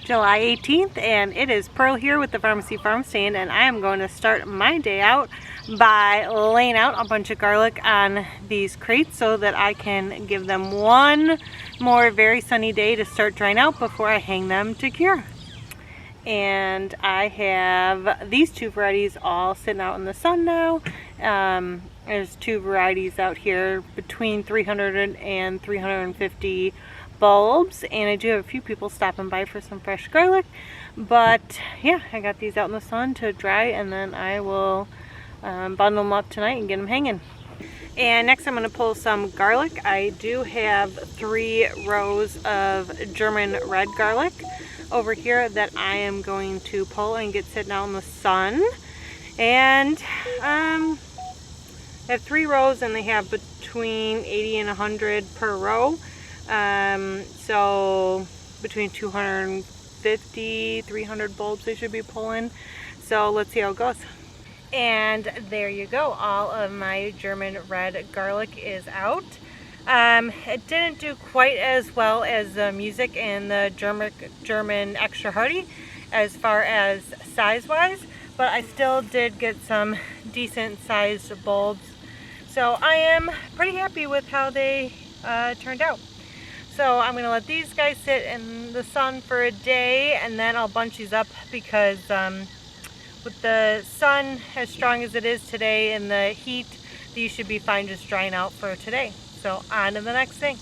July 18th, and it is Pearl here with the Pharmacy Farm Stand, and I am going to start my day out by laying out a bunch of garlic on these crates so that I can give them one more very sunny day to start drying out before I hang them to cure. And I have these two varieties all sitting out in the sun now. There's two varieties out here between 300 and 350 bulbs, and I do have a few people stopping by for some fresh garlic. But yeah, I got these out in the sun to dry, and then I will bundle them up tonight and get them hanging. And next I'm going to pull some garlic. I do have 3 rows of German red garlic over here that I am going to pull and get sitting out in the sun. And I have 3 rows, and they have between 80 and 100 per row. So between 250, 300 bulbs they should be pulling. So let's see how it goes. And there you go, all of my German red garlic is out. It didn't do quite as well as the Music and the German Extra Hardy as far as size wise, but I still did get some decent sized bulbs. So I am pretty happy with how they turned out. So I'm going to let these guys sit in the sun for a day, and then I'll bunch these up because with the sun as strong as it is today and the heat, these should be fine just drying out for today. So on to the next thing.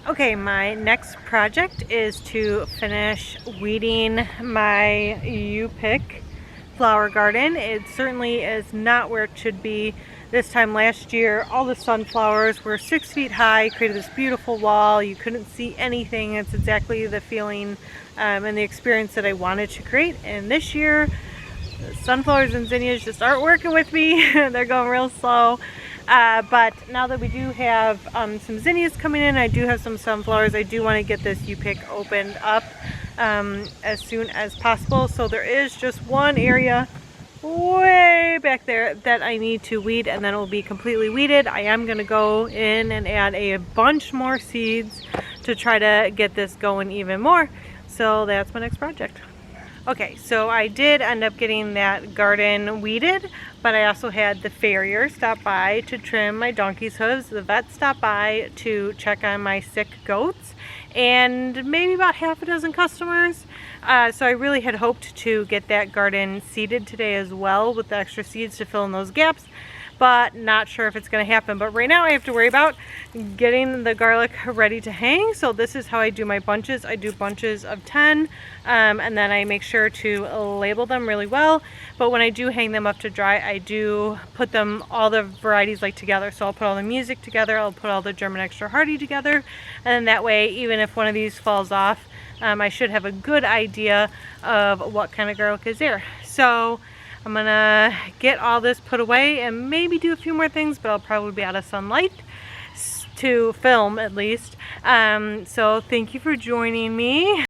Okay, my next project is to finish weeding my U-pick flower garden. It certainly is not where it should be. This time last year, all the sunflowers were 6 feet high, created this beautiful wall. You couldn't see anything. It's exactly the feeling and the experience that I wanted to create. And this year, sunflowers and zinnias just aren't working with me. They're going real slow. But now that we do have some zinnias coming in, I do have some sunflowers. I do want to get this U-pick opened up as soon as possible. So there is just one area way back there that I need to weed, and then it will be completely weeded. I am going to go in and add a bunch more seeds to try to get this going even more. So that's my next project. Okay, so I did end up getting that garden weeded, but I also had the farrier stop by to trim my donkey's hooves. The vet stopped by to check on my sick goats, and maybe about half a dozen customers. So I really had hoped to get that garden seeded today as well with the extra seeds to fill in those gaps, but not sure if it's going to happen. But right now I have to worry about getting the garlic ready to hang. So this is how I do my bunches. I do bunches of 10, and then I make sure to label them really well. But when I do hang them up to dry, I do put them, all the varieties, like together. So I'll put all the Music together, I'll put all the German Extra Hardy together, and then that way, even if one of these falls off, I should have a good idea of what kind of garlic is there. So I'm gonna get all this put away and maybe do a few more things, but I'll probably be out of sunlight to film at least. So thank you for joining me.